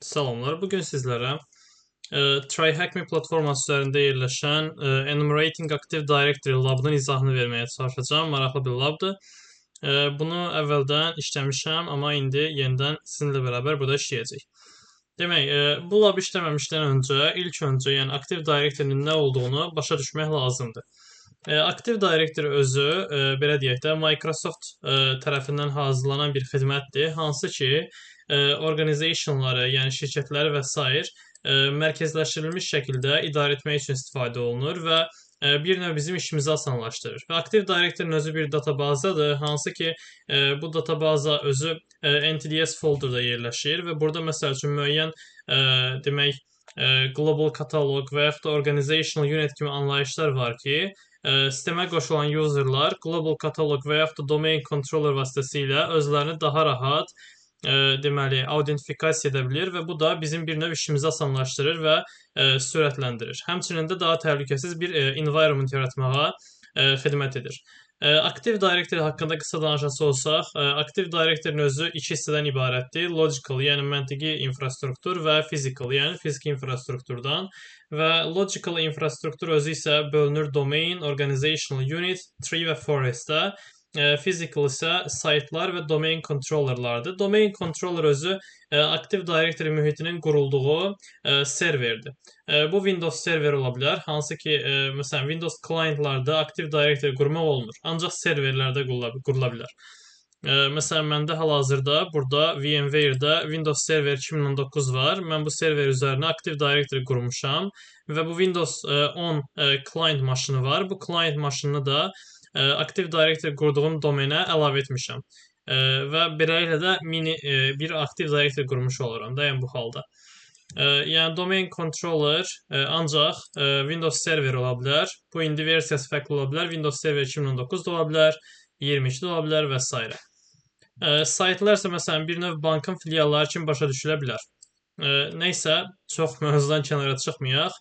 Salamlar. Bugün sizlərə TryHackMe platforması üzərində yerləşən Enumerating Active Directory labının izahını verməyə çalışacağam. Maraqlı bir labdır. Bunu əvvəldən işləmişəm, amma indi yenidən sizinlə bərabər burada işləyəcək. Demək, bu lab işləməmişdən öncə, ilk öncə, yəni Active Directory-nin nə olduğunu başa düşmək lazımdır. Active Directory özü, belə deyək də, Microsoft tərəfindən hazırlanan bir xidmətdir, hansı ki, organizationları, yəni şirkətləri və s. Mərkəzləşdirilmiş şəkildə idarə etmək üçün istifadə olunur və bir növ bizim işimizi asanlaşdırır. Və Active Directory-nin özü bir databazadır, hansı ki, bu databaza özü NTDS folderda yerləşir və burada məsəl üçün müəyyən demək global catalog və yaxud da organizational unit kimi anlayışlar var ki, sistemə qoşulan userlar global catalog və yaxud da domain controller vasitəsilə özlərini daha rahat deməli, autentifikasiya edə bilir və bu da bizim bir növ işimizi asanlaşdırır və sürətləndirir. Həmçinin də daha təhlükəsiz bir environment yaratmağa xidmət edir. Active Directory haqqında qısa danışası olsaq, Active Directory-nin özü iki hissədən ibarətdir. Logical, yəni məntiqi infrastruktur və physical, yəni fiziki infrastrukturdan və logical infrastruktur özü isə bölünür domain, organizational unit, tree və forest-ə. Physical isə saytlar və domain controllerlardır. Domain controller özü Active Directory mühitinin qurulduğu serverdir. Bu Windows server ola bilər, hansı ki, məsələn, Windows clientlarda Active Directory qurmaq olmur, ancaq serverlərdə qurula bilər. Məsələn, məndə hal-hazırda burada VMware-də Windows Server 2019 var. Mən bu server üzərinə Active Directory qurmuşam və bu Windows 10 client maşını var. Bu client maşını da Active Directory qurduğum domenə əlavə etmişəm və beləliklə də mini bir Active Directory qurmuş oluram da, yəni bu halda. Yəni domain controller ancaq Windows Server ola bilər. Bu indi versiyası fərqli ola bilər. Windows Server 2019 da ola bilər, 22 də ola bilər və s. Saytlar isə məsələn bir növ bankın filialları kimi başa düşülə bilər. Nəysə, çox mövzudan kənara çıxmayaq.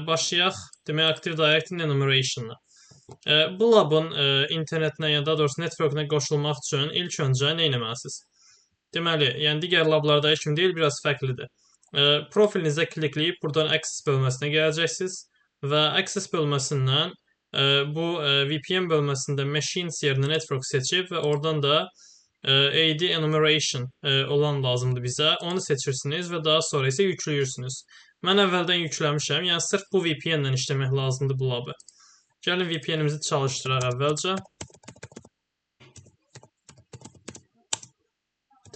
Başlayaq demək Active Directory enumeration-la. Bu labın internetinə, yəni daha doğrusu network-nə qoşulmaq üçün ilk öncə nə etməlisiniz? Deməli, yəni digər lablardakı kimi deyil, biraz fərqlidir. Profilinizə klikləyib buradan Access bölməsinə gələcəksiniz və Access bölməsindən bu VPN bölməsində Machines yerinə Network seçib və oradan da AD Enumeration olan lazımdır bizə. Onu seçirsiniz və daha sonra isə yükləyirsiniz. Mən əvvəldən yükləmişəm, yəni sırf bu VPN-lə işləmək lazımdır bu labı. Gəlin VPN-imizi çalışdıraq əvvəlcə.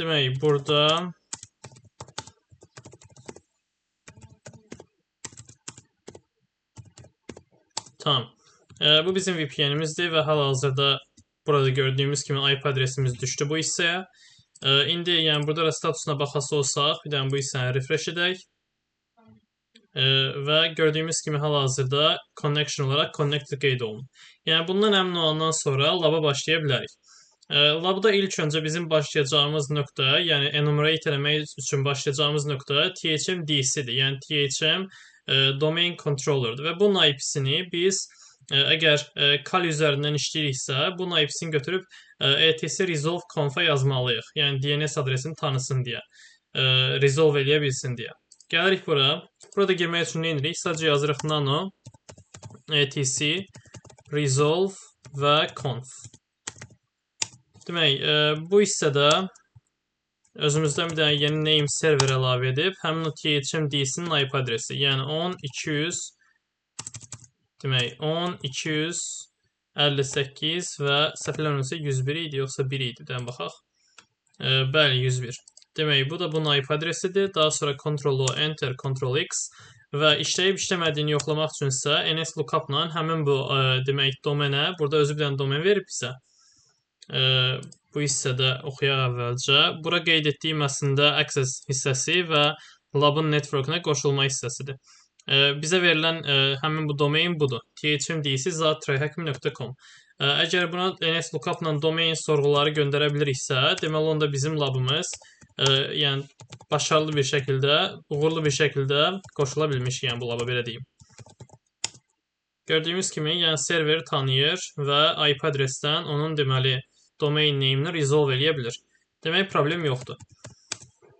Demək, burada tamam. Bu bizim VPN-imizdir və hal-hazırda burada gördüyümüz kimi IP adresimiz düşdü bu hissəyə. İndi yəni burada da statusuna baxası olsaq, bir dənə bu hissəni refresh edək. Və gördüyümüz kimi hal-hazırda connection olaraq connected qeyd olunur. Yəni bundan əmin olandan sonra laba başlaya bilərik. Labda ilk öncə bizim başlayacağımız nöqtə, yəni enumerate eləmək üçün başlayacağımız nöqtə THM-DC-dir. Yəni THM domain controller'dır və bunun IP-sini biz əgər Kali üzərindən işləyiriksə, bunun IP-sini götürüb etc resolve conf-a yazmalıyıq. Yəni DNS adresini tanısın deyə, resolve eləyə bilsin deyə. Gəlirik bura. Burada girmək üçün nə edirik? Sadəcə yazırıq nano etc resolve və conf. Demək, bu hissədə özümüzdən bir dənə yeni name server əlavə edib, həmin o THM-DC-nin IP adresi, yəni 10.200 demək, 10.258 və səhvləmirəmsə 101 idi, yoxsa 1 idi, bir dənə baxaq. Bəli, 101. Demək, bu da bunun IP adresidir. Daha sonra Ctrl-O, Enter, Ctrl-X və işləyib işləmədiyini yoxlamaq üçünsə NS lookup-la həmin bu demək domenə, burada özü bir dənə domen verib bizə. Bu hissədə oxuyaq əvvəlcə. Bura qeyd etdiyim əslində access hissəsi və labın network-nə qoşulma hissəsidir. Bizə verilən həmin bu domain budur. thmdc.tryhackme.com. Əgər buna NS lookup-la domain sorğuları göndərə biliriksə, deməli onda bizim labımız yəni başarılı bir şəkildə, uğurlu bir şəkildə qoşula bilmişik, yəni bu laba belə deyim. Gördüyümüz kimi, yəni serveri tanıyır və IP adresdən onun deməli domain name-ni resolve eləyə bilir. Demək, problem yoxdur.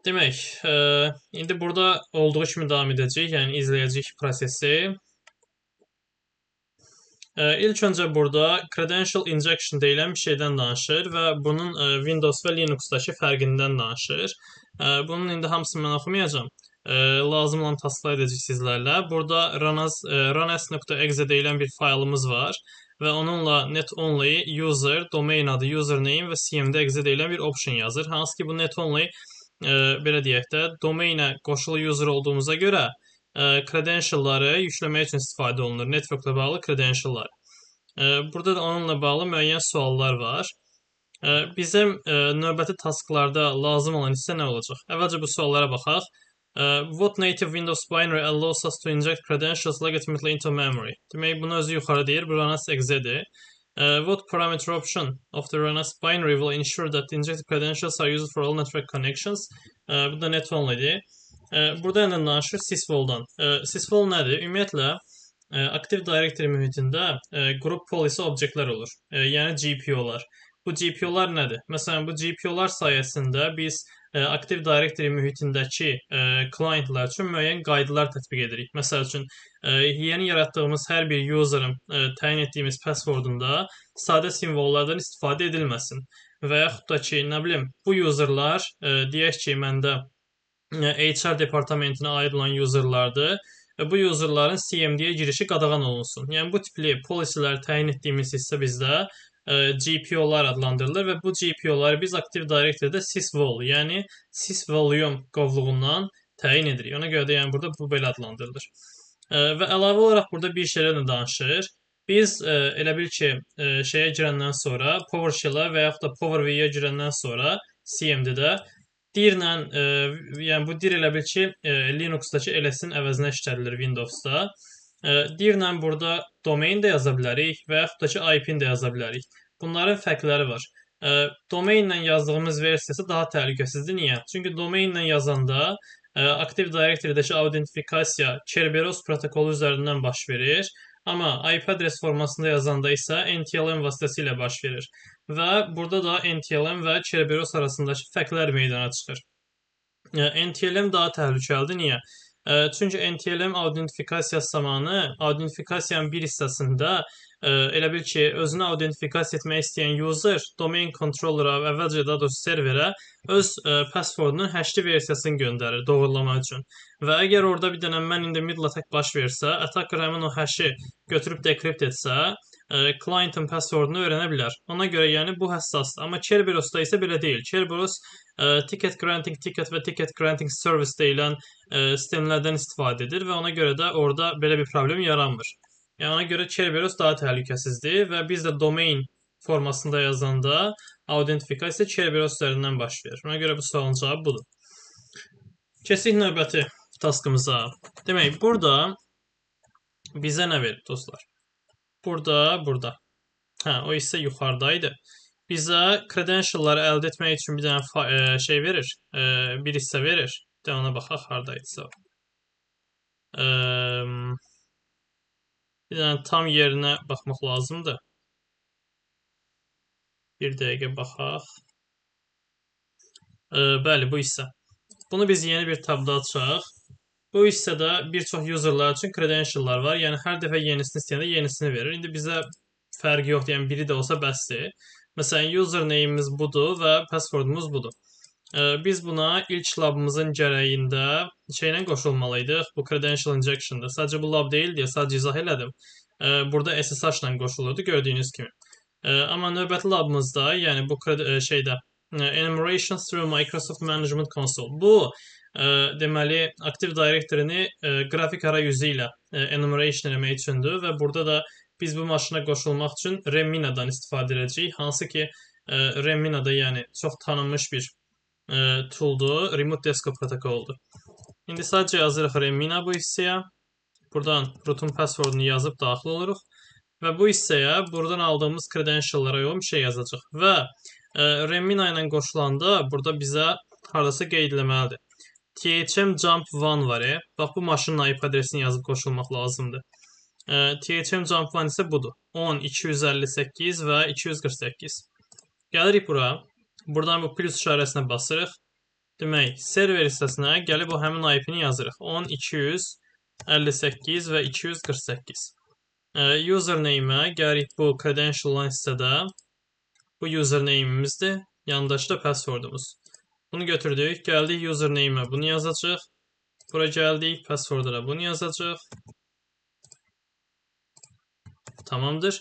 Demək, indi burada olduğu kimi davam edəcək, yəni izləyəcəyik prosesi. İlk öncə burada credential injection deyilən bir şeydən danışır və bunun Windows və Linux-dakı fərqindən danışır. Bunun indi hamısını mən oxumayacağam. Lazım olan tasklar edəcək sizlərlə. Burada runs.exe deyilən bir faylımız var və onunla net only user, domain adı, username və cmd.exe deyilən bir option yazır. Hansı ki bu net only belə deyək də, domainə qoşulu user olduğumuza görə credentialları yükləmək üçün istifadə olunur. Networklə bağlı credentiallar. Burada da onunla bağlı müəyyən suallar var. Bizim növbəti tasklarda lazım olan hissə nə olacaq? Əvvəlcə bu suallara baxaq. What native Windows binary allows us to inject credentials legitimately into memory? Demək, bunu özü yuxarı deyir. Bu runs.exe-dir. What parameter option of the runs binary will ensure that the injected credentials are used for all network connections? Bu da net only'dir. Burada yenə danışır sysvoldan. Sysvol nədir? Ümumiyyətlə, Active Directory mühitində group policy obyektlər olur. Yəni GPO-lar. Bu GPO-lar nədir? Məsələn, bu GPO-lar sayəsində biz Active Directory mühitindəki clientlar üçün müəyyən qaydalar tətbiq edirik. Məsəl üçün, yeni yaratdığımız hər bir user'ın təyin etdiyimiz passwordunda sadə simvollardan istifadə edilməsin. Və yaxud da ki, nə bilim, bu user'lar, deyək ki, məndə HR departamentinə aid olan user'lardır. Bu user'ların CMD-yə girişi qadağan olunsun. Yəni bu tipli policy'lər təyin etdiyimiz hissə bizdə GPO-lar adlandırılır və bu GPO-ları biz Active Directory-də sysvol, yəni sysvolume qovluğundan təyin edirik. Ona görə də yəni burada bu belə adlandırılır. Və əlavə olaraq burada bir şeylə də danışır. Biz elə bil ki, şeyə girəndən sonra, PowerShell-a və yaxud da PowerView-yə girəndən sonra CMD-də dirlə, yəni bu dir elə bil ki, Linux-dakı ls-in əvəzinə işlədilir Windows-da. Dirlə burada domain də yaza bilərik və yaxud da ki, IP-ni də yaza bilərik. Bunların fərqləri var. Domainlə yazdığımız versiyası daha təhlükəsizdir. Niyə? Çünki domainlə yazanda Active Directory-dəki autentifikasiya Kerberos protokolu üzərindən baş verir. Amma IP adres formasında yazanda isə NTLM vasitəsilə baş verir. Və burada da NTLM və Kerberos arasındakı fərqlər meydana çıxır. NTLM daha təhlükəlidir. Niyə? Çünki NTLM autentifikasiyası zamanı autentifikasiyanın bir hissəsində elə bil ki, özünü autentifikasiya etmək istəyən user domain controller-a, əvvəlcə daha doğrusu serverə öz passwordunun həşli versiyasını göndərir doğrulamaq üçün. Və əgər orada bir dənə man in the middle attack baş versə, attacker həmin o həşi götürüb dekript etsə, client'ın passwordunu öyrənə bilər. Ona görə yəni bu həssasdır. Amma Kerberos'da isə belə deyil. Kerberos ticket granting ticket və ticket granting service deyilən sistemlərdən istifadə edir və ona görə də orada belə bir problem yaranmır. Yəni ona görə Kerberos daha təhlükəsizdir və biz də domain formasında yazanda autentifikasiya Kerberos üzərindən baş verir. Ona görə bu sualın cavabı budur. Keçək növbəti taskımıza. Demək, burada bizə nə verir dostlar? Burada. O hissə yuxarıdaydı. Bizə credential'ları əldə etmək üçün bir dənə şey verir, bir hissə verir. De ona baxaq, haradaydısa. Bir dənə tam yerinə baxmaq lazımdır. Bir dəqiqə baxaq. Bəli, bu hissə. Bunu biz yeni bir tabda açaq. Bu hissədə bir çox userlar üçün credential'lar var. Yəni hər dəfə yenisini istəyəndə yenisini verir. İndi bizə fərqi yoxdur. Yəni biri də olsa bəsdir. Məsələn, username-imiz budur və passwordumuz budur. Biz buna ilk labımızın gərəyində şeylə qoşulmalıydıq. Bu credential injection-da. Sadəcə bu lab deyil deyə sadəcə izah elədim. Burada SSH-la qoşulurdu gördüyünüz kimi. Amma növbəti labımızda, yəni bu şeydə enumeration through Microsoft Management Console. Bu deməli Active Directory-ni qrafik arayüzü ilə enumeration eləmək üçündür və burada da biz bu maşına qoşulmaq üçün Remina-dan istifadə edəcəyik. Hansı ki, Remina da yəni çox tanınmış bir tooldur, Remote Desktop protokoludur. İndi sadəcə yazırıq Remina bu hissəyə. Buradan root'un passwordunu yazıb daxil oluruq və bu hissəyə buradan aldığımız credential'lara yox bir şey yazacaq və Remina ilə qoşulanda burada bizə haradasa qeyd eləməlidir. THM Jump 1 var. Bax, bu maşının IP adresini yazıb qoşulmaq lazımdır. THM Jump 1 isə budur. 10, 258 və 248. Gəlirik bura. Buradan bu plus işarəsinə basırıq. Demək, server hissəsinə gəlib o həmin IP-ni yazırıq. 10.258 və 248. Username-ə gəlirik bu credential olan hissədə. Bu username-imizdir. Yanındakı da passwordumuz. Bunu götürdük. Gəldik username-ə bunu yazacaq. Bura gəldik. Password-a da bunu yazacaq. Tamamdır.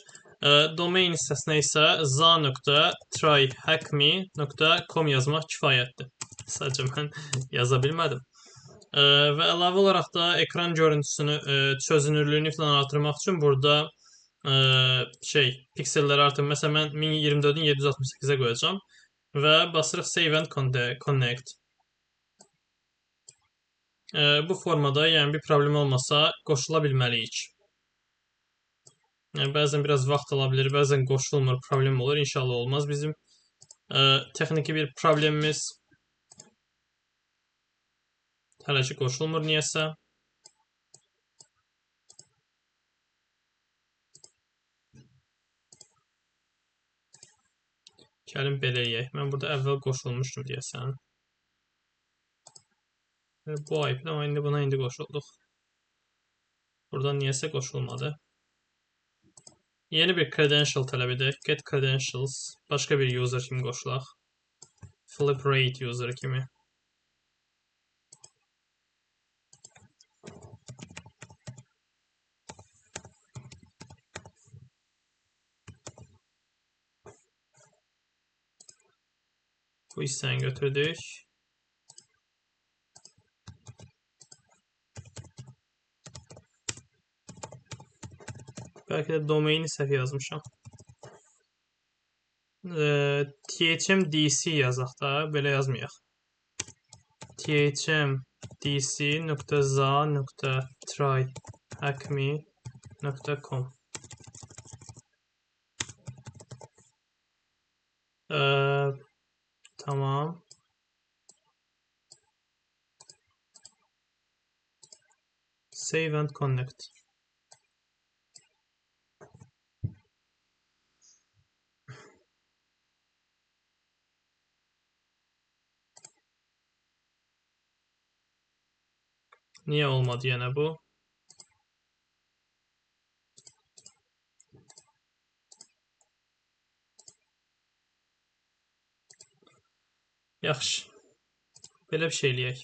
Domain hissəsinə isə za.tryhackme.com yazmaq kifayətdir. Sadəcə mən yaza bilmədim. Və əlavə olaraq da ekran görüntüsünü, çözünürlüyünü falan artırmaq üçün burada pikselləri artırmaq. Məsələn, mən 1024-ün 768-ə qoyacağam və basırıq Save and Connect. Bu formada, yəni bir problem olmasa, qoşula bilməliyik. Yəni, bəzən biraz vaxt ala bilir, bəzən qoşulmur, problem olur. İnşallah olmaz bizim texniki bir problemimiz. Hələ ki qoşulmur niyəsə. Gəlin belə eləyək. Mən burada əvvəl qoşulmuşdum deyəsən. Bu IP-də, amma indi buna qoşulduq. Buradan niyəsə qoşulmadı. Yeni bir credential tələb edək. Get credentials. Başqa bir user kimi qoşulaq. Flip rate user kimi. Bu hissəni götürdük. Bəlkə də domaini səhv yazmışam. THMDC yazaq da, belə yazmayaq. THMDC.za.tryhackme.com Tamam. Save and Connect. Niyə olmadı yenə bu? Yaxşı. Belə bir şey eləyək.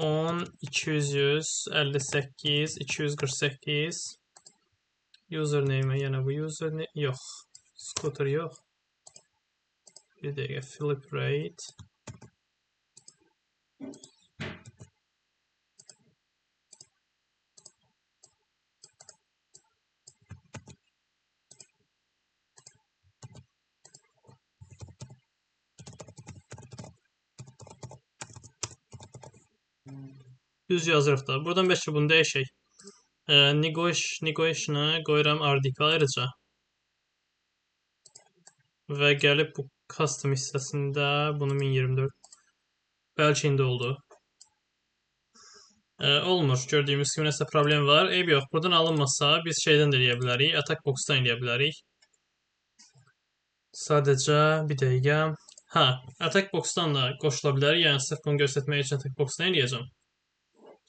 10, 258, 248. Username-ə yenə bu username. Yox. Scooter yox. Bir dəqiqə. Flip rate. Düz yazırıq da. Buradan bəlkə bunu dəyişək. Negotiation-a qoyuram RDP ayrıca. Və gəlib bu custom hissəsində bunu 1024. Bəlkə indi oldu. Olmur. Gördüyümüz kimi nəsə problem var. Eyb yox. Buradan alınmasa biz şeydən də eləyə bilərik. Attack box-dan eləyə bilərik. Sadəcə bir dəqiqə. Attack box-dan da qoşula bilər. Yəni sırf bunu göstərmək üçün attack box-dan eləyəcəm.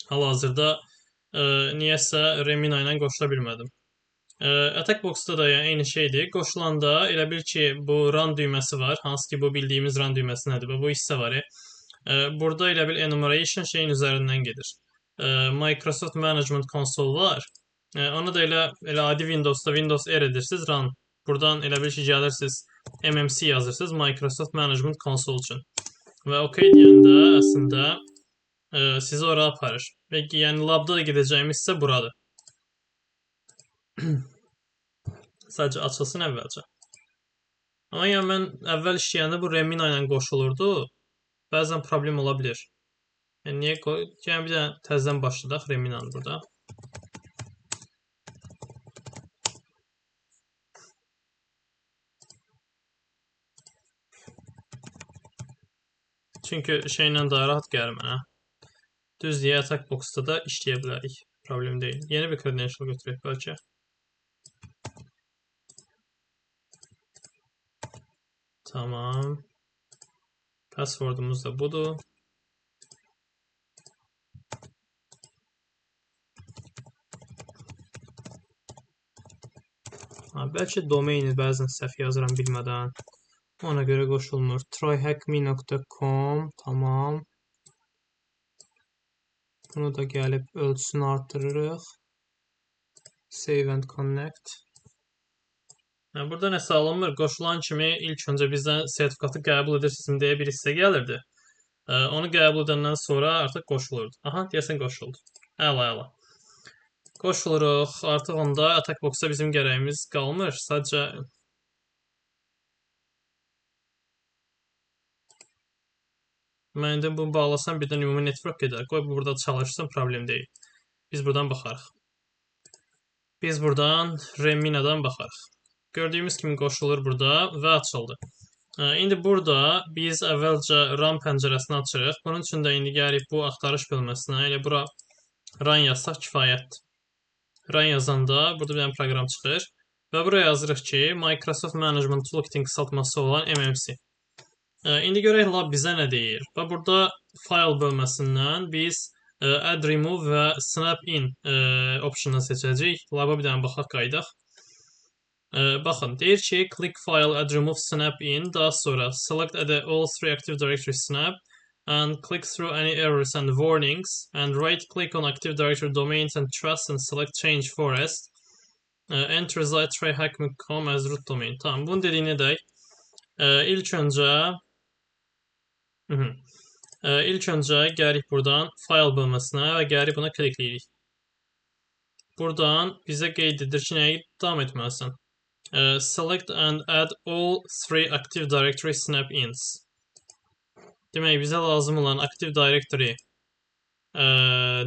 Hal-hazırda niyəsə Remina ilə qoşula bilmədim. Attack box-da da yəni eyni şeydir. Qoşulanda elə bil ki, bu run düyməsi var. Hansı ki, bu bildiyimiz run düyməsi nədir? Bu hissə var. Burada elə bil enumeration şeyin üzərindən gedir. Microsoft Management Console var. Onu da elə adi Windows'da Windows R edirsiniz, run. Buradan elə bil ki, gəlirsiniz, MMC yazırsınız Microsoft Management Console üçün. Və OK deyəndə əslində sizi ora aparır. Və yəni labda da gedəcəyimiz isə buradır. Sadəcə açılsın əvvəlcə. Amma yəni mən əvvəl işləyəndə bu Remina ilə qoşulurdu. Bəzən problem ola bilir. Yəni niyə qoy? Yəni bir dənə təzədən başladaq Reminanı burada. Çünki şeylə daha rahat gəlir mənə. Düz deyə attack box-da da işləyə bilərik. Problem deyil. Yeni bir credential götürək bəlkə. Tamam. Passwordumuz da budur. Bəlkə domaini bəzən səhv yazıram bilmədən. Ona görə qoşulmur. tryhackme.com. Tamam. Bunu da gəlib ölçüsünü artırırıq. Save and connect. Burada nəsə alınmır. Qoşulan kimi ilk öncə bizdən sertifikatı qəbul edirsiniz deyə bir hissə gəlirdi. Onu qəbul edəndən sonra artıq qoşulurdu. Aha, deyəsən qoşuldu. Əla. Qoşuluruq. Artıq onda attack box-a bizim gərəyimiz qalmır. Sadəcə mən indi bunu bağlasam birdən ümumi network gedər. Qoy bu burada çalışsın, problem deyil. Biz buradan baxarıq. Biz buradan Reminadan baxarıq. Gördüyümüz kimi qoşulur burada və açıldı. İndi burada biz əvvəlcə RAM pəncərəsini açırıq. Bunun üçün də indi gəlib bu axtarış bölməsinə elə bura run yazsaq kifayətdir. Run yazanda burada bir dənə proqram çıxır və buraya yazırıq ki, Microsoft Management Toolkit'in qısaltması olan MMC. İndi görək lab bizə nə deyir. Və burada file bölməsindən biz add remove və snap in option'ı seçəcəyik. Lab'a bir dənə baxaq qaydaq. Baxın, deyir ki, click file add remove snap in, daha sonra select add all three active directory snap and click through any errors and warnings and right click on active directory domains and trust and select change forest. Enter reside tryhack.com as root domain. Tamam, bunu dediyini edək. İlk öncə gəlirik buradan file bölməsinə və gəlirik buna klikləyirik. Buradan bizə qeyd edir ki, nəyi davam etməlisən. Select and add all three active directory snap-ins. Demək, bizə lazım olan active directory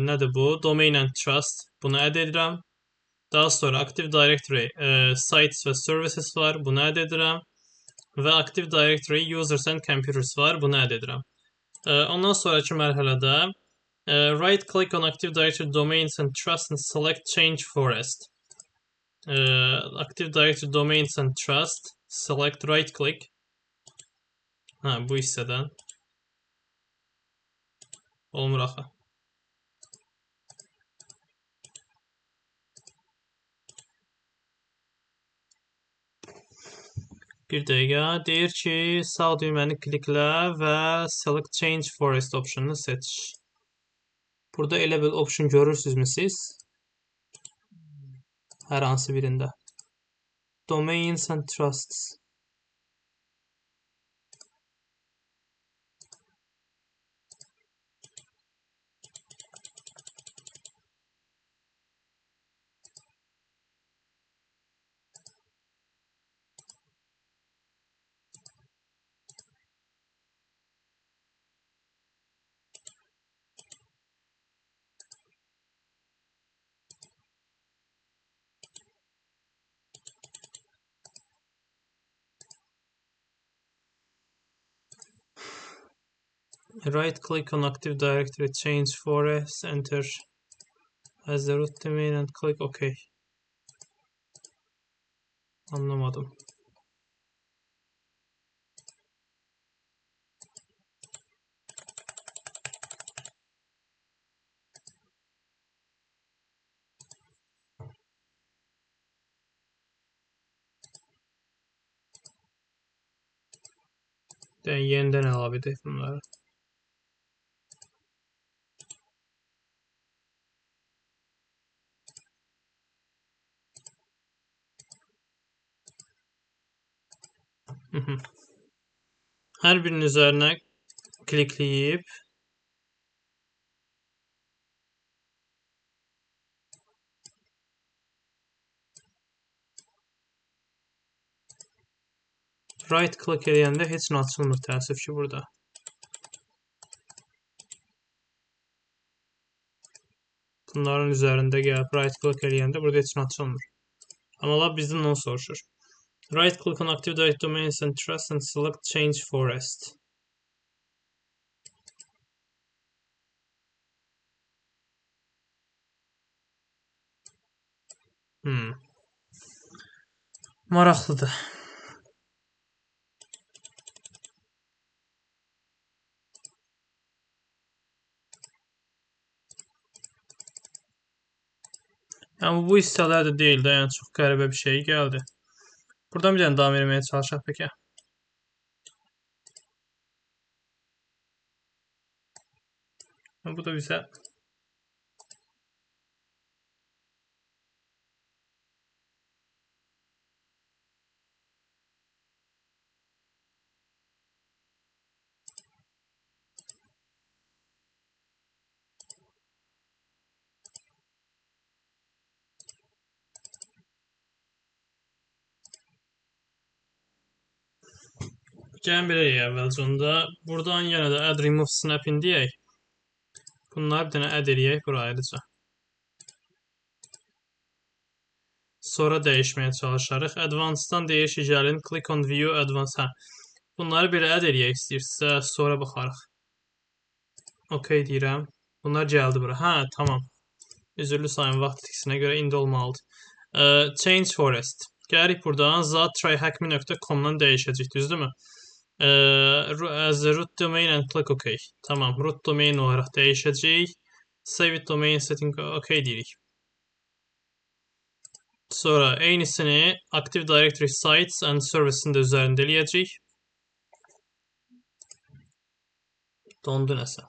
nədir bu? Domain and trust. Bunu add edirəm. Daha sonra active directory sites və services var. Bunu add edirəm. Və active directory users and computers var. Bunu add edirəm. Ondan sonraki mərhələdə right click on active directory domains and trust and select change forest. Active directory domains and trust, select right click. Bu hissədən. Olmur axı. Bir dəqiqə. Deyir ki, sağ düyməni kliklə və select change forest optionunu seç. Burada elə bir option görürsünüzmü siz? Hər hansı birində. Domains and trusts. Right click on active directory, change forest, enter as the root domain and click OK. Anlamadım. Yeniden əlavə edək bunları. Hər birinin üzərinə klikləyib right click eləyəndə heç nə açılmır təəssüf ki burada. Bunların üzərində gəlib right click eləyəndə burada heç nə açılmır. Amma lab bizdən onu soruşur. Right click on active directory domains and trust and select change forest. Maraqlıdır. Amma bu hissələr də deyil də, yəni çox qəribə bir şey gəldi. Buradan bir dənə davam etməyə çalışaq peki. Bu da bizə gəlin belə deyək əvvəlcə onda. Buradan yenə də add remove snapping deyək. Bunları bir dənə add eləyək bura ayrıca. Sonra dəyişməyə çalışarıq. Advanced-dan deyir ki, gəlin click on view advanced. Bunları belə add eləyək istəyirsinizsə, sonra baxarıq. OK deyirəm. Bunlar gəldi bura. Hə, tamam. Üzürlü sayın vaxt itkisinə görə indi olmalıdır. Change forest. Gəlirik buradan zat tryhackme.com-dan dəyişəcək, düzdürmü? As a root domain and click OK. Tamam, root domain olaraq dəyişəcək. Save it domain setting OK deyirik. Sonra eynisini Active Directory Sites and Services'in də üzərində eləyəcək. Dondu nəsə.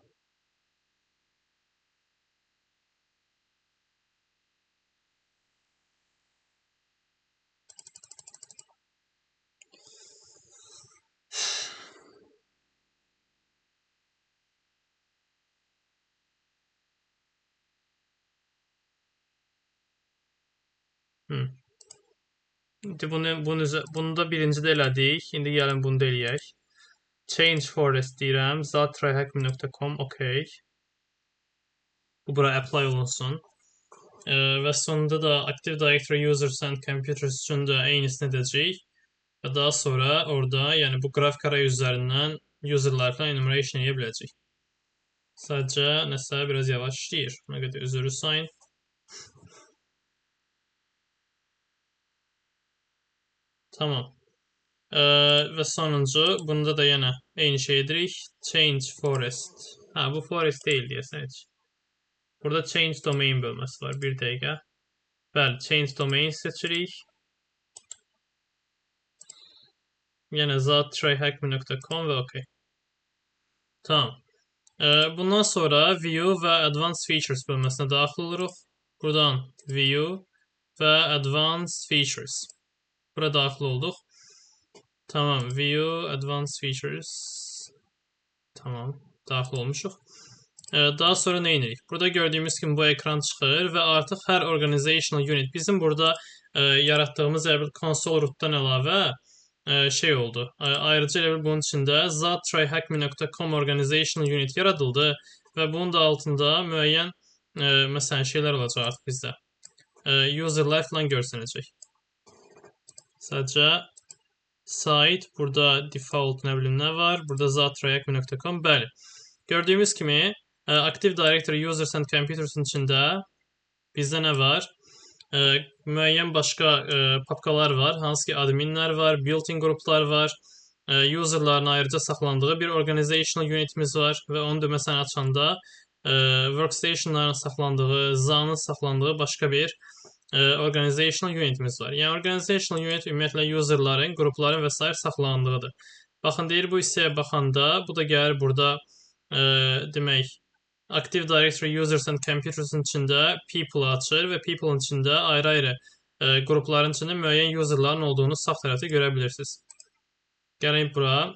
İndi bunu da birincidə elədik. İndi gəlin bunu da eləyək. Change forest deyirəm. Zat tryhackme.com OK. Bu bura apply olunsun. Və sonunda da Active Directory Users and Computers üçün də eynisini edəcək. Və daha sonra orada, yəni bu qrafik arayüzlərindən userlarla enumeration edə biləcək. Sadəcə nəsə biraz yavaş işləyir. Ona qədər üzürlü sayın. Tamam. Və sonuncu, bunda da yenə eyni şey edirik. Change forest. Ha, bu forest deyil deyəsən heç. Burada change domain bölməsi var. Bir dəqiqə. Bəli, change domain seçirik. Yenə zat tryhackme.com və OK. Tamam. Bundan sonra view və advanced features bölməsinə daxil oluruq. Buradan view və advanced features. Bura daxil olduq. Tamam, view advanced features. Tamam, daxil olmuşuq. Daha sonra nə edirik? Burada gördüyümüz kimi bu ekran çıxır və artıq hər organizational unit bizim burada yaratdığımız console rootdan əlavə şey oldu. Ayrıca elə bil bunun içində zat tryhackme.com organizational unit yaradıldı və bunun da altında müəyyən məsələn şeylər olacaq artıq bizdə. User life falan görsənəcək. Sadəcə site, burada default nə bilim nə var, burada zat tryhackme.com. Bəli. Gördüyümüz kimi Active Directory Users and Computers'ın içində bizdə nə var? Müəyyən başqa papkalar var, hansı ki adminlər var, built-in qruplar var, userların ayrıca saxlandığı bir organizational unitimiz var və onu da məsələn açanda workstationların saxlandığı, ZAN'ın saxlandığı başqa bir organizational unitimiz var. Yəni organizational unit ümumiyyətlə userların, qrupların və s. saxlandığıdır. Baxın, deyir bu hissəyə baxanda, bu da gəlir burada demək Active Directory Users and Computers'ın içində people açır və people'ın içində ayrı-ayrı qrupların içində müəyyən userların olduğunu sağ tərəfdə görə bilirsiniz. Gəlin bura.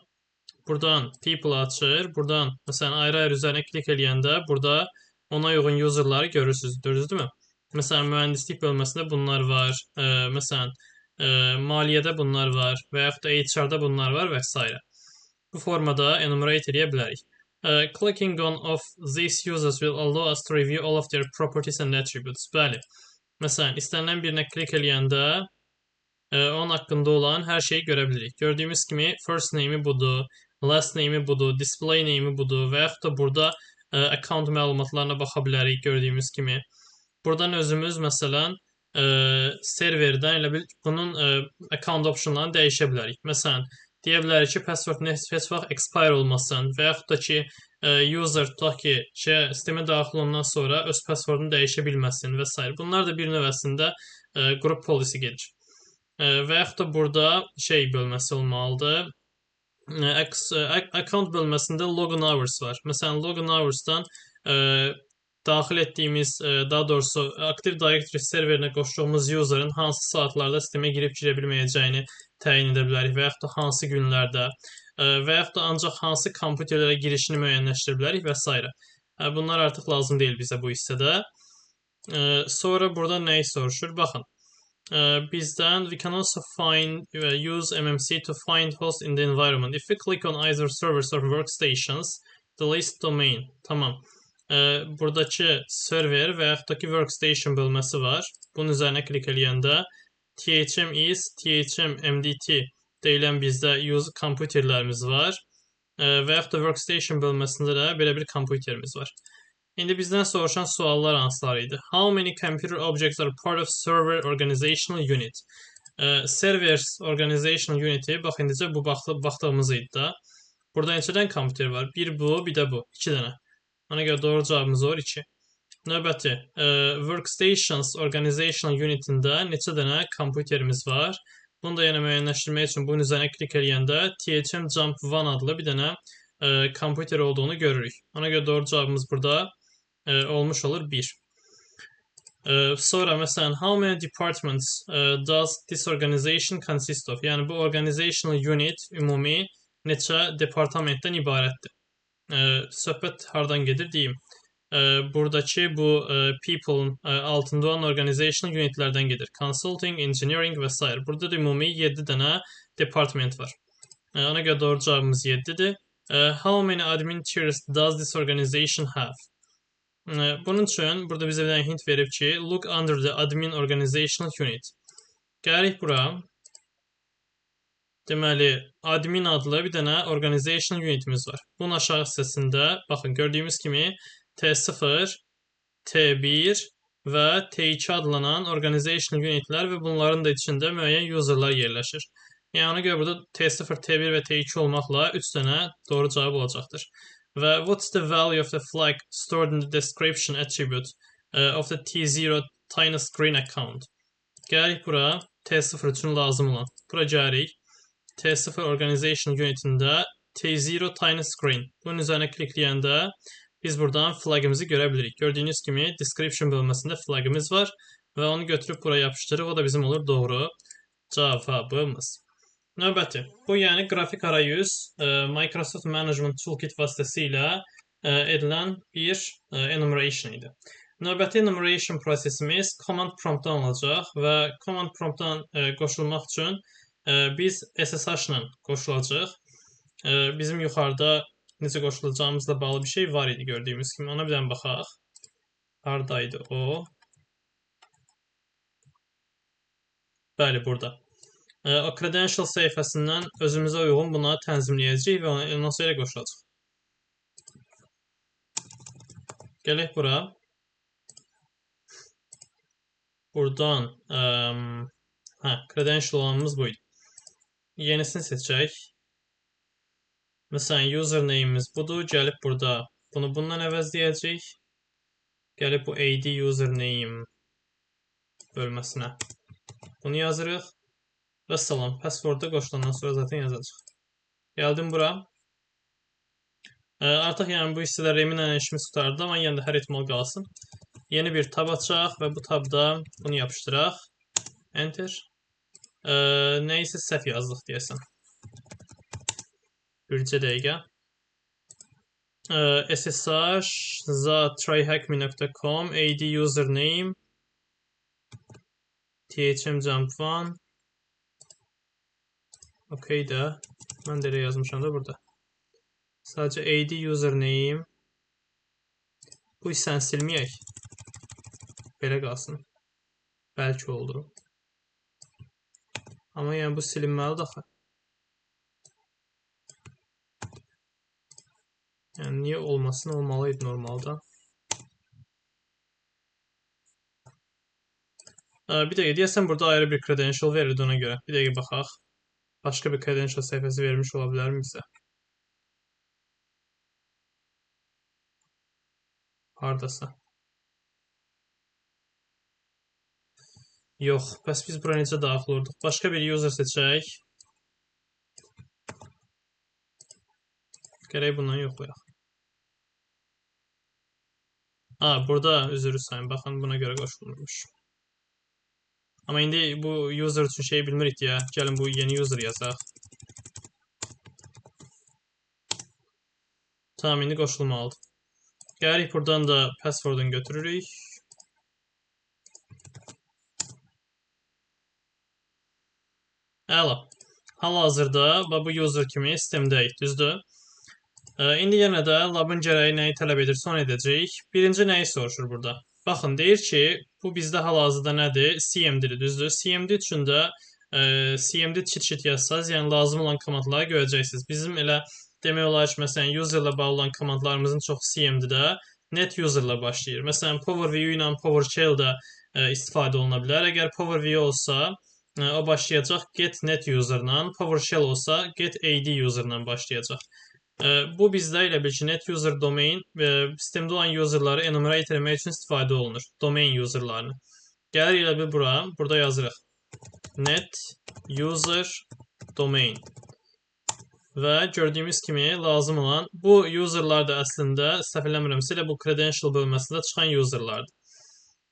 Buradan people açır. Buradan məsələn ayrı-ayrı üzərinə klik eləyəndə burada ona uyğun userları görürsünüz. Düzdürmü? Məsələn mühəndislik bölməsində bunlar var. Məsələn maliyyədə bunlar var və yaxud da HR-da bunlar var və s. Bu formada enumerate edə bilərik. Clicking on of these users will allow us to review all of their properties and attributes. Bəli. Məsələn, istənilən birinə klik eləyəndə onun haqqında olan hər şeyi görə bilirik. Gördüyümüz kimi first name'i budur, last name'i budur, display name'i budur və yaxud da burada account məlumatlarına baxa bilərik gördüyümüz kimi. Buradan özümüz məsələn serverdən elə bil bunun account optionlarını dəyişə bilərik. Məsələn, deyə bilərik ki, password heç vaxt expire olmasın və yaxud da ki, user tutaq ki, sistemə daxil olandan sonra öz passwordunu dəyişə bilməsin və s. Bunlar da bir növ əslində qrup policy gedir. Və yaxud da burada bölməsi olmalıdır. Account bölməsində login hours var. Məsələn, login hours'dan daxil etdiyimiz, daha doğrusu Active Directory serverinə qoşduğumuz user'ın hansı saatlarda sistemə girib girə bilməyəcəyini təyin edə bilərik və yaxud da hansı günlərdə və yaxud da ancaq hansı kompüterlərə girişini müəyyənləşdirə bilərik və s. Bunlar artıq lazım deyil bizə bu hissədə. Sonra burada nəyi soruşur? Baxın. Bizdən we can also use MMC to find host in the environment. If we click on either servers or workstations, the list domain. Tamam. Buradakı server və yaxud da ki workstation bölməsi var. Bunun üzərinə klik eləyəndə thm is, thm mdt deyilən bizdə use kompüterlərimiz var. Və yaxud da workstation bölməsində də belə bir kompüterimiz var. İndi bizdən soruşan suallar hansılar idi? How many computer objects are part of server organizational unit? Servers organizational unit'i bax indicə bu baxdığımız idi da. Burada neçədən kompüter var? Bir bu, bir də bu. 2 dənə. Ona görə doğru cavabımız olur 2. Növbəti, workstations organizational unit'ində neçə dənə kompüterimiz var? Bunu da yenə müəyyənləşdirmək üçün bunun üzərinə klik eləyəndə THM Jump 1 adlı bir dənə kompüter olduğunu görürük. Ona görə doğru cavabımız burada olmuş olur 1. Sonra məsələn, how many departments does this organization consist of? Yəni bu organizational unit ümumi neçə departamentdən ibarətdir? Söhbət hardan gedir deyim. Buradakı bu people'ın altında olan organizational unitlərdən gedir. Consulting, engineering və s. Burada da ümumi 7 dənə department var. Ona görə doğru cavabımız 7'dir. How many admin tiers does this organization have? Bunun üçün burada bizə bir dənə hint verib ki, look under the admin organizational unit. Gəlirik bura. Deməli, admin adlı bir dənə organizational unitimiz var. Bunun aşağı hissəsində, baxın, gördüyümüz kimi T0, T1 və T2 adlanan organizational unitlər və bunların da içində müəyyən userlar yerləşir. Yəni, ona görə burada T0, T1 və T2 olmaqla 3 dənə doğru cavab olacaqdır. Və what's the value of the flag stored in the description attribute of the T0 tiny screen account? Gəlirik bura, T0 üçün lazım olan. Bura gəlirik. T0 organization unitində T0 tiny screen. Bunun üzərinə klikləyəndə biz buradan flagimizi görə bilirik. Gördüyünüz kimi description bölməsində flagimiz var və onu götürüb buraya yapışdırıq. O da bizim olur doğru cavabımız. Növbəti, bu yəni qrafik arayüz Microsoft Management Toolkit vasitəsilə edilən bir enumeration idi. Növbəti enumeration prosesimiz command promptdan olacaq və command promptdan qoşulmaq üçün biz SSH ilə qoşulacaq. Bizim yuxarıda necə qoşulacağımızla bağlı bir şey var idi gördüyümüz kimi. Ona bir dənə baxaq. Haradaydı o? Bəli, burada. O credential səhifəsindən özümüzə uyğun buna tənzimləyəcəyik və ondan sonra qoşulacaq. Gələk bura. Buradan credential olanımız buydu. Yenisini seçək. Məsələn, username'imiz budur. Gəlib burada bunu bundan əvəzləyəcək. Gəlib bu AD username bölməsinə bunu yazırıq. Və salam, passwordda qoşulandan sonra zaten yazacaq. Gəldim bura. Artıq yəni bu hissədə reminlə işimiz tutardı, amma yenə də hər ehtimal qalsın. Yeni bir tab açaq və bu tabda bunu yapışdıraq. Enter. Neysə səhv yazdıq deyəsən. Bircə dəqiqə. SSH za tryhackme.com AD username THM Jump 1 okey də. Mən də elə yazmışam da burada. Sadəcə AD username. Bu hissəni silməyək. Belə qalsın. Bəlkə oldu. Amma yəni bu silinməlidir axı. Yəni niyə olmasın, olmalıydı normalda. Bir dəqiqə deyəsən burada ayrı bir credential verirdi ona görə. Bir dəqiqə baxaq. Başqa bir credential səhifəsi vermiş ola bilərmi bizə? Hardasa. Yox, bəs biz bura necə daxil olurduq? Başqa bir user seçək. Gərək bundan yoxlayaq. Burada üzr istəyirəm. Baxın, buna görə qoşulmuş. Amma indi bu user üçün şey bilmirik deyə, gəlin bu yeni user yazaq. Tamam, indi qoşulmalıdır. Gəlirik, buradan da password'unu götürürük. Əla. Hal-hazırda bu user kimi sistemdəyik, düzdür? İndi yenə də labın gərəyi nəyi tələb edirsə onu edəcəyik. Birinci nəyi soruşur burada? Baxın, deyir ki, bu bizdə hal-hazırda nədir? CMD-dir, düzdür? CMD üçün də CMD cheat yazsaz, yəni lazım olan komandları görəcəksiniz. Bizim elə demək olar ki, məsələn, user ilə bağlı olan komandlarımızın çox CMD-də net user ilə başlayır. Məsələn, PowerView ilə PowerShell də istifadə oluna bilər. Əgər PowerView olsa, o başlayacaq get net user-la, PowerShell olsa get AD user-la başlayacaq. Bu bizdə elə bil ki, net user domain sistemdə olan userları enumerate etmək üçün istifadə olunur. Domain userlarını. Gəlir elə bil bura, burada yazırıq. Net user domain. Və gördüyümüz kimi lazım olan bu userlar da əslində səhv eləmirəmsə elə bu credential bölməsində çıxan userlardır.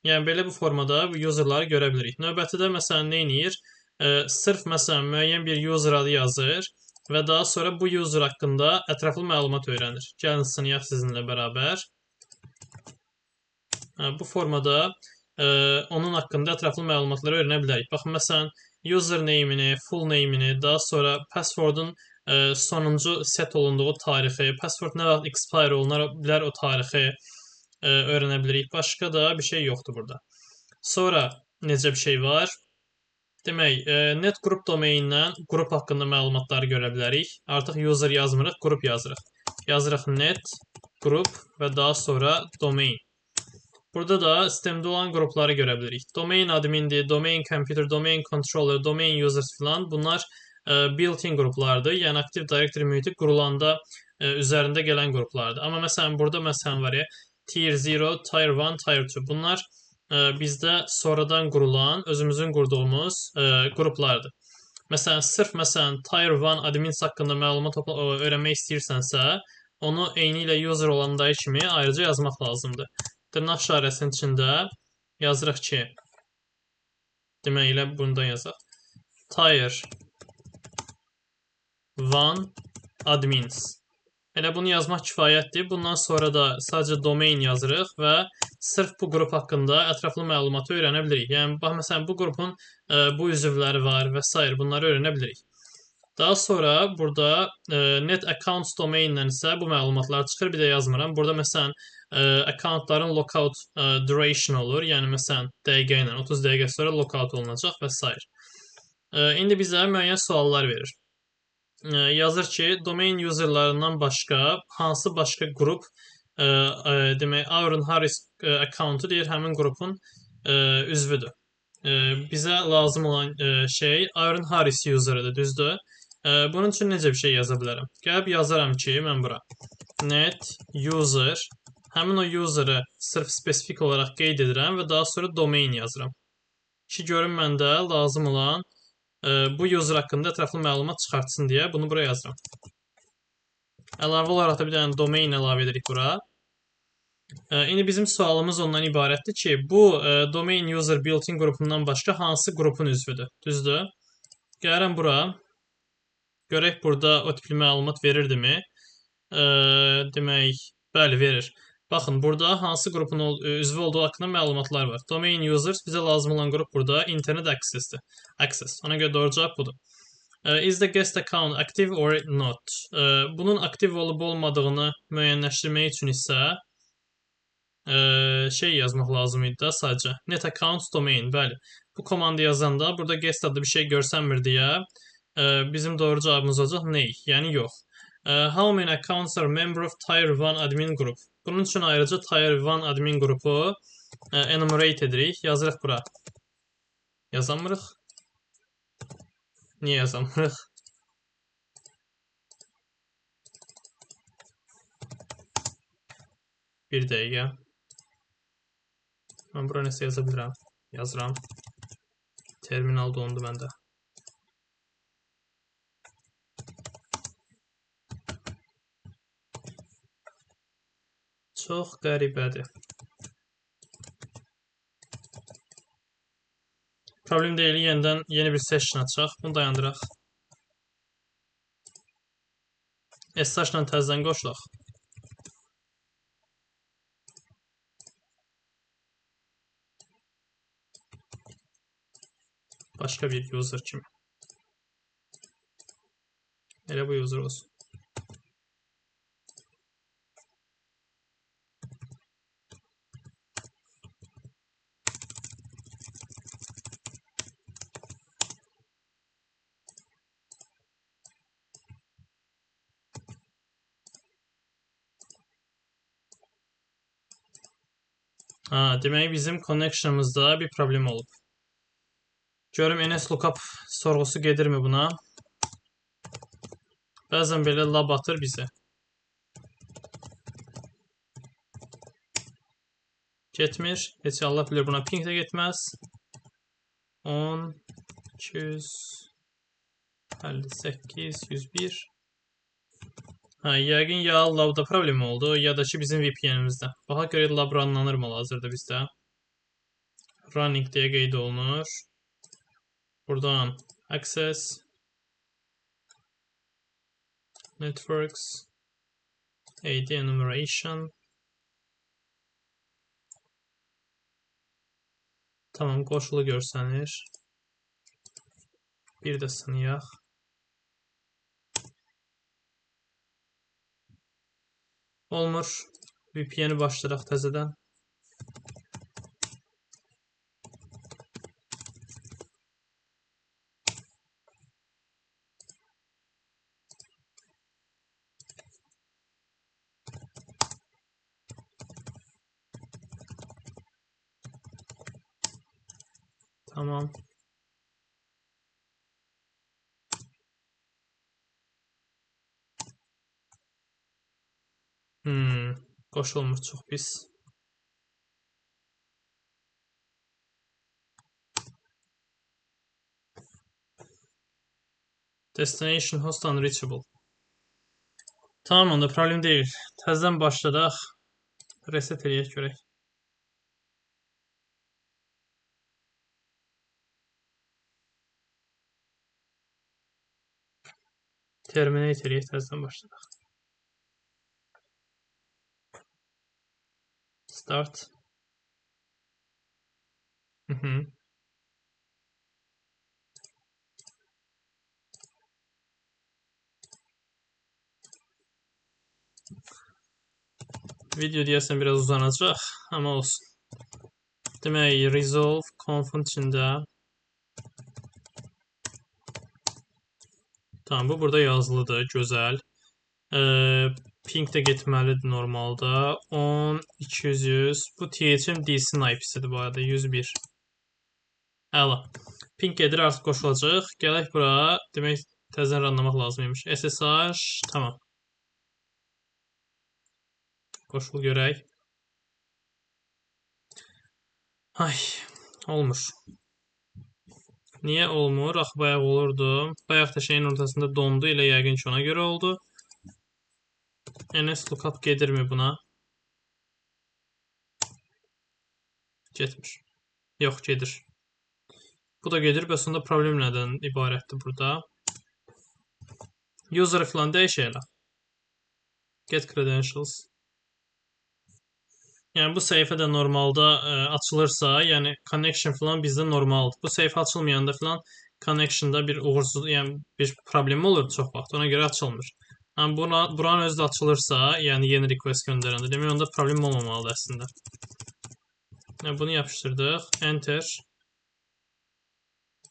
Yəni belə bu formada bu userları görə bilirik. Növbətidə məsələn nə edir? Sırf məsələn müəyyən bir user adı yazır və daha sonra bu user haqqında ətraflı məlumat öyrənir. Gəlin sınayaq sizinlə bərabər. Bu formada onun haqqında ətraflı məlumatları öyrənə bilərik. Baxın, məsələn, username-ini, full name-ini, daha sonra password'un sonuncu set olunduğu tarixi, password nə vaxt expire oluna bilər o tarixi öyrənə bilirik. Başqa da bir şey yoxdur burada. Sonra necə bir şey var? Demək, net qrup domenindən qrup haqqında məlumatları görə bilərik. Artıq user yazmırıq, qrup yazırıq. Yazırıq net qrup və daha sonra domain. Burada da sistemdə olan qrupları görə bilirik. Domain admindir, domain computer, domain controller, domain users filan. Bunlar built-in qruplardır. Yəni Active Directory mühiti qurulanda üzərində gələn qruplardır. Amma məsələn, burada məsələn var ya, Tier 0, Tier 1, Tier 2. Bunlar bizdə sonradan qurulan, özümüzün qurduğumuz qruplardır. Məsələn, sırf Tier 1 admins haqqında məlumat öyrənmək istəyirsənsə, onu eyni ilə user olandayı kimi ayrıca yazmaq lazımdır. Dırnaq işarəsinin içində yazırıq ki, demək elə bundan yazaq. Tier 1 admins. Elə bunu yazmaq kifayətdir. Bundan sonra da sadəcə domain yazırıq və sırf bu qrup haqqında ətraflı məlumatı öyrənə bilirik. Yəni, bax, məsələn, bu qrupun bu üzvləri var və s. bunları öyrənə bilirik. Daha sonra burada net accounts domain ilə isə bu məlumatlar çıxır. Bir də yazmıram. Burada məsələn, accountların lockout duration olur. Yəni, məsələn, dəqiqə ilə 30 dəqiqə sonra lockout olunacaq və s. İndi bizə müəyyən suallar verir. Yazır ki, domain userlarından başqa hansı başqa qrup demək, Aaron Harris accountu deyir, həmin qrupun üzvüdür. Bizə lazım olan şey Aaron Harris userıdır, düzdür? Bunun üçün necə bir şey yaza bilərəm? Gəlib yazaram ki, mən bura net user, həmin o user'ı sırf spesifik olaraq qeyd edirəm və daha sonra domain yazıram. Ki, görün məndə lazım olan bu user haqqında ətraflı məlumat çıxartsın deyə bunu buraya yazıram. Əlavə olaraq da bir dənə domain əlavə edirik bura. İndi bizim sualımız ondan ibarətdir ki, bu domain user built-in qrupundan başqa hansı qrupun üzvüdür? Düzdür? Gəlirəm bura. Görək burada o tipli məlumat verirdimi? Demək, bəli, verir. Baxın, burada hansı qrupun üzvü olduğu haqqında məlumatlar var. Domain users bizə lazım olan qrup burada internet access-dir. Access. Ona görə doğru cavab budur. Is the guest account active or not? Bunun aktiv olub olmadığını müəyyənləşdirmək üçün isə şey yazmaq lazım idi da sadəcə. Net account domain, bəli. Bu komandı yazanda burada guest adlı bir şey görsənmir deyə bizim doğru cavabımız olacaq ney, yəni yox. How many accounts are member of Tier 1 admin group? Bunun üçün ayrıca Tier 1 admin qrupu enumerate edirik. Yazırıq bura. Yazamırıq. Niyə yazamırıq? Bir dəqiqə. Mən bura nəsə yaza bilirəm. Yazıram. Terminal dondu məndə. Çox qəribədir. Problem deyil, yenidən yeni bir session açaq. Bunu dayandıraq. SSH-la təzədən qoşulaq. Başqa bir user kimi. Elə bu user olsun. Demək bizim connection'ımızda bir problem olub. Görüm NSLOOKUP sorğusu gedirmi buna? Bəzən belə lab atır bizə. Getmir. Heç Allah bilir buna ping də getməz. 10, 258, 101. Yəqin ya labda problem oldu, ya da ki bizim VPN-imizdə. Baxa görə lab runlanır mı hazırda bizdə? Running deyə qeyd olunur. Buradan access, networks, AD enumeration. Tamam, qoşulu görsənir. Bir də sınıyaq. Olmur. VPN-i başlayaq təzədən. Tamam. Qoşulmur, çox pis. Destination host unreachable. Tamam, onda problem deyil. Təzədən başladaq. Reset eləyək görək. Terminate eləyək, təzədən başladaq. Start. Video deyəsən biraz uzanacaq, amma olsun. Demək, resolve confun içində. Tamam, bu burada yazılıdır, gözəl. Ping də getməlidir normalda. 10, 200, bu THM DC-nin IP-sidir bu arada, 101. Əla. Ping gedir, artıq qoşulacaq. Gələk bura, demək, təzədən ranlamaq lazımıymış. SSH, tamam. Qoşul görək. Ay, olmur. Niyə olmur? Axı, bayaq olurdu. Bayaq da şeyin ortasında dondu, elə yəqin ki ona görə oldu. NSLOOKUP gedirmi buna? Getmir. Yox, gedir. Bu da gedir, bəs onda problem nədən ibarətdir burada? User filan dəyişək elə. Get credentials. Yəni bu səhifə də normalda açılırsa, yəni connection falan bizdə normaldır. Bu səhifə açılmayanda falan connectionda bir uğursuz, yəni bir problem olur çox vaxt. Ona görə açılmır. Amma buranın özü də açılırsa, yəni yeni request göndərəndə, demək onda problem olmamalıdır əslində. Yəni bunu yapışdırdıq. Enter.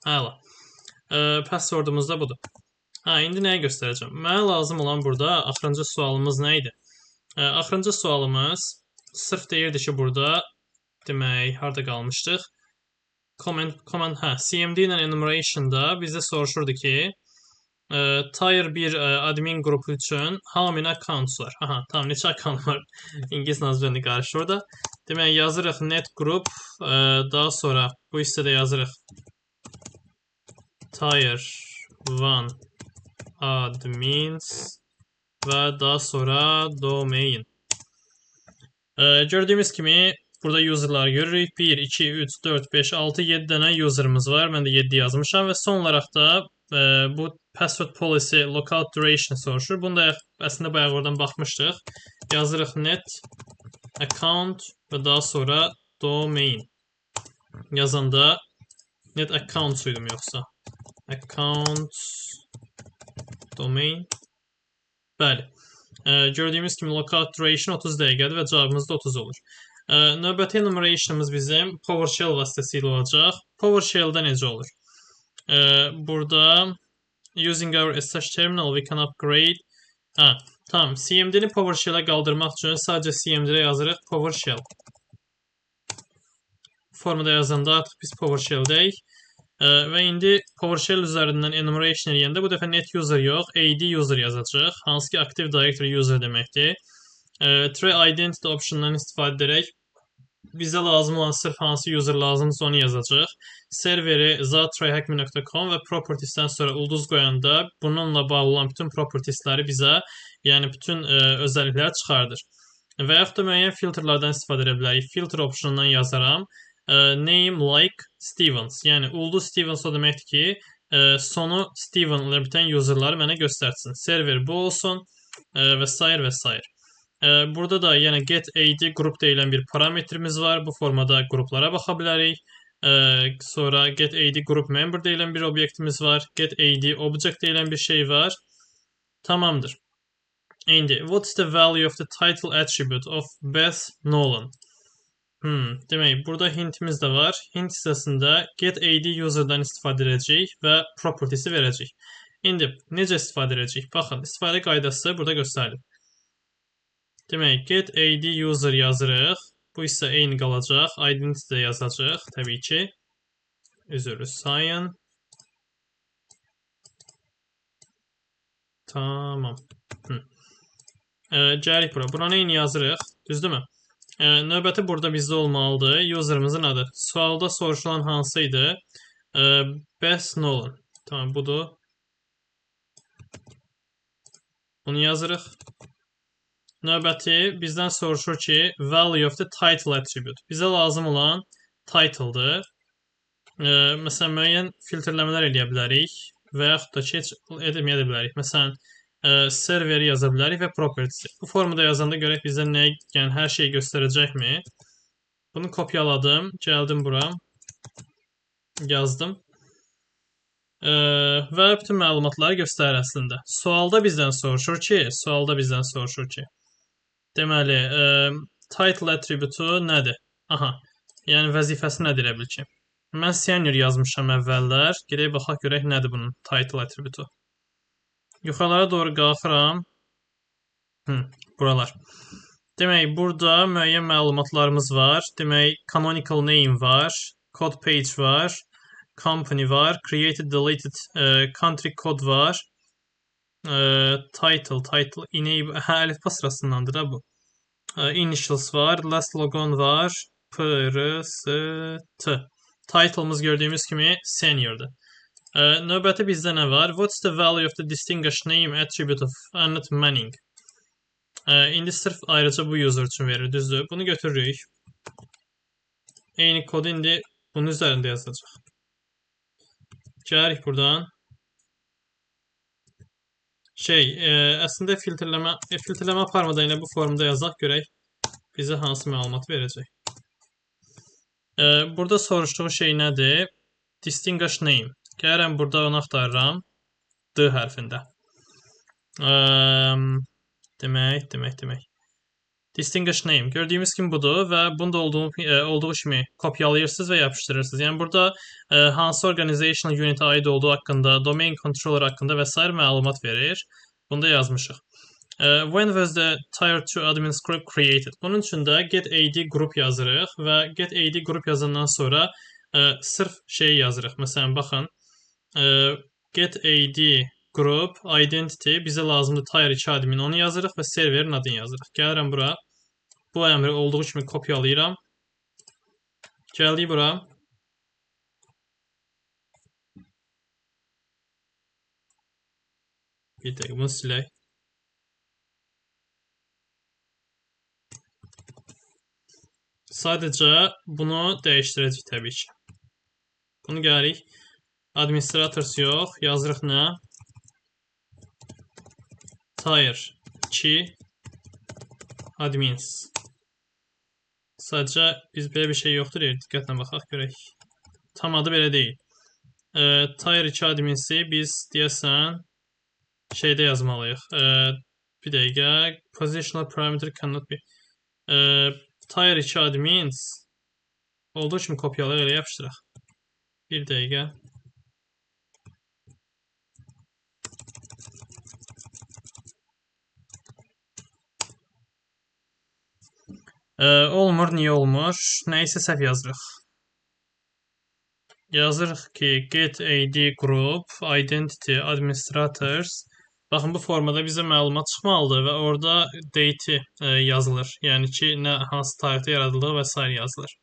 Əla. Passwordumuz da budur. İndi nəyə göstərəcəm? Mənə lazım olan burada axırıncı sualımız nə idi? Axırıncı sualımız sırf deyirdi ki, burada demək, harada qalmışdıq? CMD ilə enumeration'da bizdə soruşurdu ki, tier 1 admin qrupu üçün how many accounts var? Tamam, neçə account var? İngilis nazivlərini qarışır orada. Demək yazırıq net group, daha sonra bu hissədə yazırıq tier 1 admins və daha sonra domain. Gördüyümüz kimi burada user'ları görürük. 1, 2, 3, 4, 5, 6, 7 dənə user'ımız var. Mən də 7 yazmışam və son olaraq da bu password policy lockout duration soruşur. Bunu da əslində bayaq oradan baxmışdıq. Yazırıq net account və daha sonra domain. Yazanda net account suydum yoxsa? Account domain. Bəli. Gördüyümüz kimi lockout duration 30 dəqiqədir və cavabımız da 30 olur. Növbəti enumeration'ımız bizim PowerShell vasitəsilə olacaq. PowerShell'də necə olur? Burada using our SSH terminal we can upgrade. Tamam. CMD'ni PowerShell'ə qaldırmaq üçün sadəcə CMD'də yazırıq PowerShell. Formada yazanda artıq biz PowerShell'dəyik. Və indi PowerShell üzərindən enumeration eləyəndə bu dəfə net user yox, AD user yazacaq. Hansı ki Active Directory user deməkdir. Try Identity optionundan istifadə edərək bizə lazım olan sırf hansı user lazımdırsa onu yazacaq. Serveri za-tryhackme.com və propertiesdən sonra ulduz qoyanda bununla bağlı olan bütün propertiesləri bizə, yəni bütün özəllikləri çıxardır. Və yaxud da müəyyən filtrlardan istifadə edə bilərik. Filter optionundan yazaram. Name like Stevens. Yəni ulduz Stevens o deməkdir ki, sonu Steven ilə bitən user'ları mənə göstərsin. Server bu olsun və s. və s. Burada da yəni get AD group deyilən bir parametrimiz var. Bu formada qruplara baxa bilərik. Sonra get AD group member deyilən bir obyektimiz var. Get AD object deyilən bir şey var. Tamamdır. İndi what's the value of the title attribute of Beth Nolan? Demək, burada hintimiz də var. Hint hissəsində get AD user'dan istifadə edəcəyik və properties'i verəcəyik. İndi necə istifadə edəcəyik? Baxın, istifadə qaydası burada göstərilib. Demək, get AD user yazırıq. Bu isə eyni qalacaq. Identity də yazacaq, təbii ki. Üzrü sayın. Tamam. Gəlik bura. Buranı eyni yazırıq. Düzdürmü? Növbəti burada bizdə olmalıdır. User'ımızın adı. Sualda soruşulan hansıydı? Beth Nolan. Tamam, budur. Bunu yazırıq. Növbəti bizdən soruşur ki, value of the title attribute. Bizə lazım olan title'dır. Məsələn, müəyyən filtrləmələr eləyə bilərik və yaxud da ki, heç edə bilərik. Məsələn, serveri yaza bilərik və properties. Bu formada yazanda görək bizə nə, yəni hər şeyi göstərəcəkmi? Bunu kopyaladım, gəldim bura, yazdım və bütün məlumatları göstərir əslində. Sualda bizdən soruşur ki, deməli, title attribute-u nədir? Aha, yəni vəzifəsi nədir elə bil ki? Mən senior yazmışam əvvəllər, gedək baxaq görək nədir bunun title attribute-u. Yuxarılara doğru qalxıram. Buralar. Demək, burada müəyyən məlumatlarımız var. Demək, canonical name var, code page var, company var, created, deleted, country code var, title, enable, əlifba sırasındandır da bu. Initials var, last logon var, PRST. Title'ımız gördüyümüz kimi senior'dır. Növbəti bizdə nə var? What's the value of the distinguished name attribute of Annette Manning? İndi sırf ayrıca bu user üçün verir, düzdür? Bunu götürürük. Eyni kodu indi bunun üzərində yazacaq. Gəlirik buradan. Əslində filtrləmə aparmadan ilə bu formda yazaq, görək bizə hansı məlumat verəcək. Burada soruşduğu şey nədir? Distinguished name. Gəlirəm burada onu axtarıram. D hərfində. Demək. Distinguished name. Gördüyümüz kimi budur və bunda olduğu kimi kopyalayırsınız və yapışdırırsınız. Yəni burada hansı organizational unitə aid olduğu haqqında, domain controller haqqında və s. məlumat verir. Bunda yazmışıq. When was the tier 2 admin group created? Bunun üçün də get AD group yazırıq və get AD group yazandan sonra sırf şey yazırıq. Məsələn, baxın. Get AD group identity bizə lazımdır tier 2 admin, onu yazırıq və serverin adını yazırıq. Gəlirəm bura. bu əmri olduğu kimi kopyalayıram. Gəldik bura. Bir dəqiqə bunu silək. Sadəcə bunu dəyişdirəcək təbii ki. Bunu gəlirik. Administrators yox. Yazırıq nə? Tire 2 admins. Sadəcə biz belə bir şey yoxdur. Diqqətlə baxaq görək. Tam adı belə deyil. Tire 2 adminsi biz deyəsən şeydə yazmalıyıq. Bir dəqiqə. Positional parameter cannot be. Tire 2 admins olduğu kimi kopyalayaq, elə yapışdıraq. Bir dəqiqə. Olmur, niyə olmur? Nəyisə səhv yazırıq. Yazırıq ki, get ID group, identity, administrators. Baxın, bu formada bizə məlumat çıxmalıdır və orada date yazılır. Yəni ki, hansı tarixdə yaradıldığı və s. yazılır.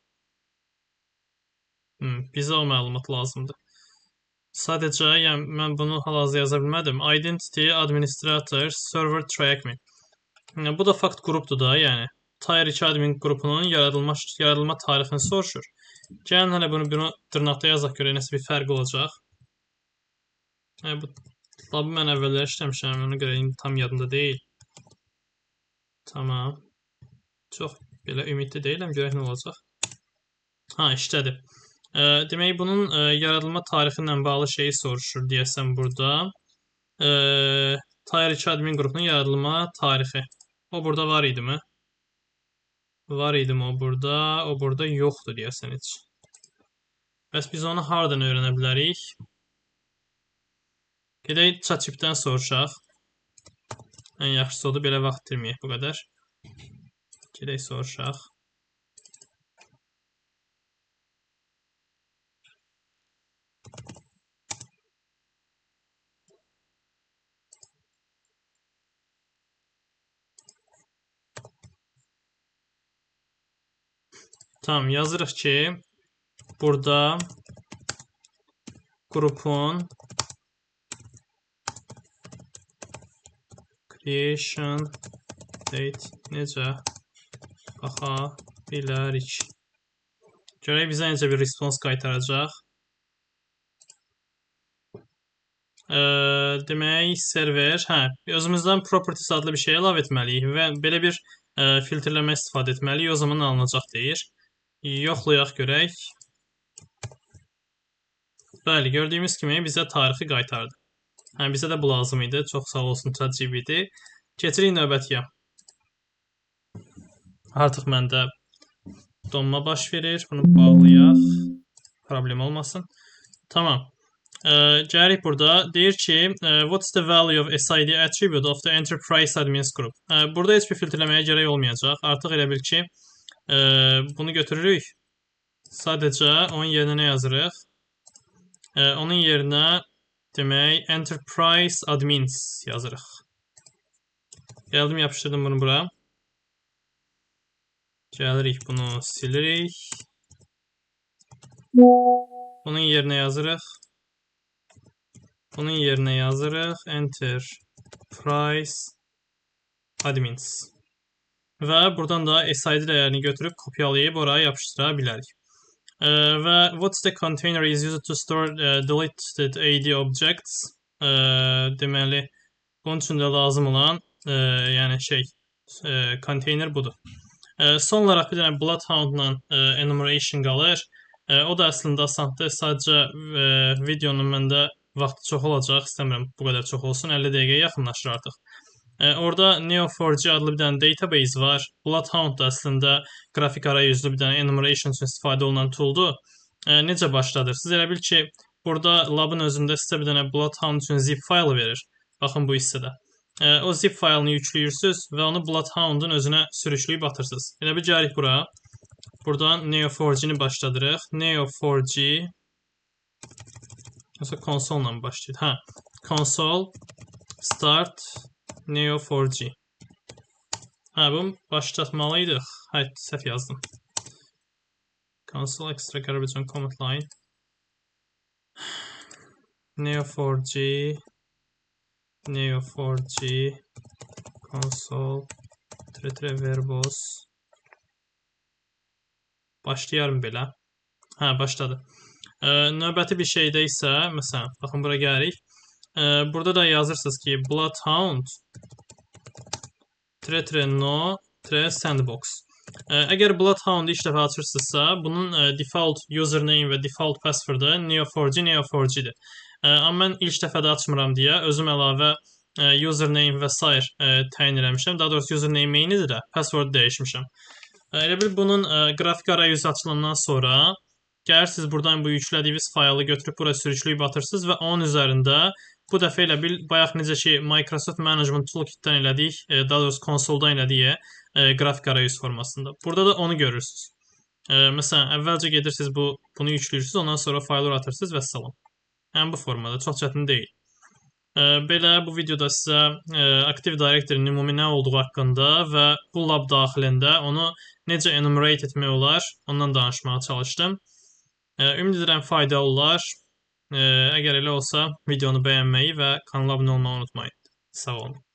Bizə o məlumat lazımdır. Sadəcə, yəni mən bunu hal-hazırda yaza bilmədim. Identity, administrators, server, track me. Bu da fakt qrupdur da, yəni. Tire 2 admin qrupunun yaradılma tarixini soruşur. Gəlin hələ bunu dırnaqda yazaq görək, nəsə bir fərq olacaq. Bu labı mən əvvəllər işləmişəm, ona görə tam yadımda deyil. Tamam. Çox belə ümidli deyiləm, görək nə olacaq. İşlədi. Demək, bunun yaradılma tarixi ilə bağlı şeyi soruşur deyəsən burada. Tire 2 admin qrupunun yaradılma tarixi. O burada var idimi? Var idim o burada. O burada yoxdur deyəsən heç. Bəs biz onu haradan öyrənə bilərik? Gedək ChatGPT-dən soruşaq. Ən yaxşısı odur, belə vaxt itirməyək bu qədər. Gedək soruşaq. Tamam, yazırıq ki, burada qrupun creation date necə baxa bilərik. Görək bizə necə bir response qaytaracaq. Demək, server, özümüzdən properties adlı bir şey əlavə etməliyik və belə bir filtrləmə istifadə etməliyik, o zaman alınacaq deyir. Yoxlayaq görək. Bəli, gördüyümüz kimi bizə tarixi qaytardı. Bizə də bu lazım idi. Çox sağ olsun ChatGPT. Keçirik növbətiyə. Artıq məndə donma baş verir. Bunu bağlayaq. Problem olmasın. Tamam. Gəlirik burada. Deyir ki, what's the value of SID attribute of the enterprise admins group? Burada heç bir filtrləməyə gərək olmayacaq. Artıq elə bil ki, bunu götürürük. Sadəcə onun yerinə nə yazırıq? Onun yerinə demək enterprise admins yazırıq. Gəldim, yapışdırdım bunu bura. Gəlirik, bunu silirik. Bunun yerinə yazırıq. Bunun yerinə yazırıq enterprise admins. Və buradan da SID dəyərini götürüb kopyalayıb oraya yapışdıra bilərik. Və what's the container is used to store deleted AD objects. Deməli, bunun üçün də lazım olan yəni container budur. Son olaraq bir dənə Bloodhound-la enumeration qalır. O da əslində asandır. Sadəcə videonun məndə vaxtı çox olacaq. İstəmirəm bu qədər çox olsun. 50 dəqiqəyə yaxınlaşır artıq. Orada Neo4j adlı bir dənə database var. Bloodhound da əslində qrafik arayüzlü bir dənə enumeration üçün istifadə olunan tooldur. Necə başladırsınız? Elə bil ki, burada labın özündə sizə bir dənə Bloodhound üçün zip faylı verir. Baxın bu hissədə. O zip faylını yükləyirsiniz və onu Bloodhound-un özünə sürükləyib atırsınız. Elə bir gəlirik bura. Buradan Neo4j-ni başladırıq. Neo4j konsolla başlayır. Console start Neo4j. Bunu başlatmalıydıq. Hayır, səhv yazdım. Console extra garbage on command line. Neo4j console verbose başlayarım belə. Başladı. Növbəti bir şeydə isə, məsələn, baxın bura gəlirik. Burada da yazırsınız ki, Bloodhound no sandbox. Əgər Bloodhound-u ilk dəfə açırsınızsa, bunun default username və default password-ı Neo4j-dir. Amma mən ilk dəfə də açmıram deyə özüm əlavə username və sair təyin eləmişəm. Daha doğrusu username eynidir də, password dəyişmişəm. Elə bil bunun qrafik arayüzü açılandan sonra gəlirsiniz buradan bu yüklədiyiniz faylı götürüb bura sürükləyib atırsınız və onun üzərində bu dəfə elə bil bayaq necə ki Microsoft Management Toolkit-dən elədik, daha doğrusu konsoldan elədik qrafik arayüz formasında. Burada da onu görürsünüz. Məsələn, əvvəlcə gedirsiniz bunu yükləyirsiniz, ondan sonra faylı atırsınız və salam. Bu formada, çox çətin deyil. Belə bu videoda sizə Active Directory-nin ümumi nə olduğu haqqında və bu lab daxilində onu necə enumerate etmək olar, ondan danışmağa çalışdım. Ümid edirəm faydalı olar. Əgər elə olsa, videonu bəyənməyi və kanala abunə olmağı unutmayın. Sağ olun.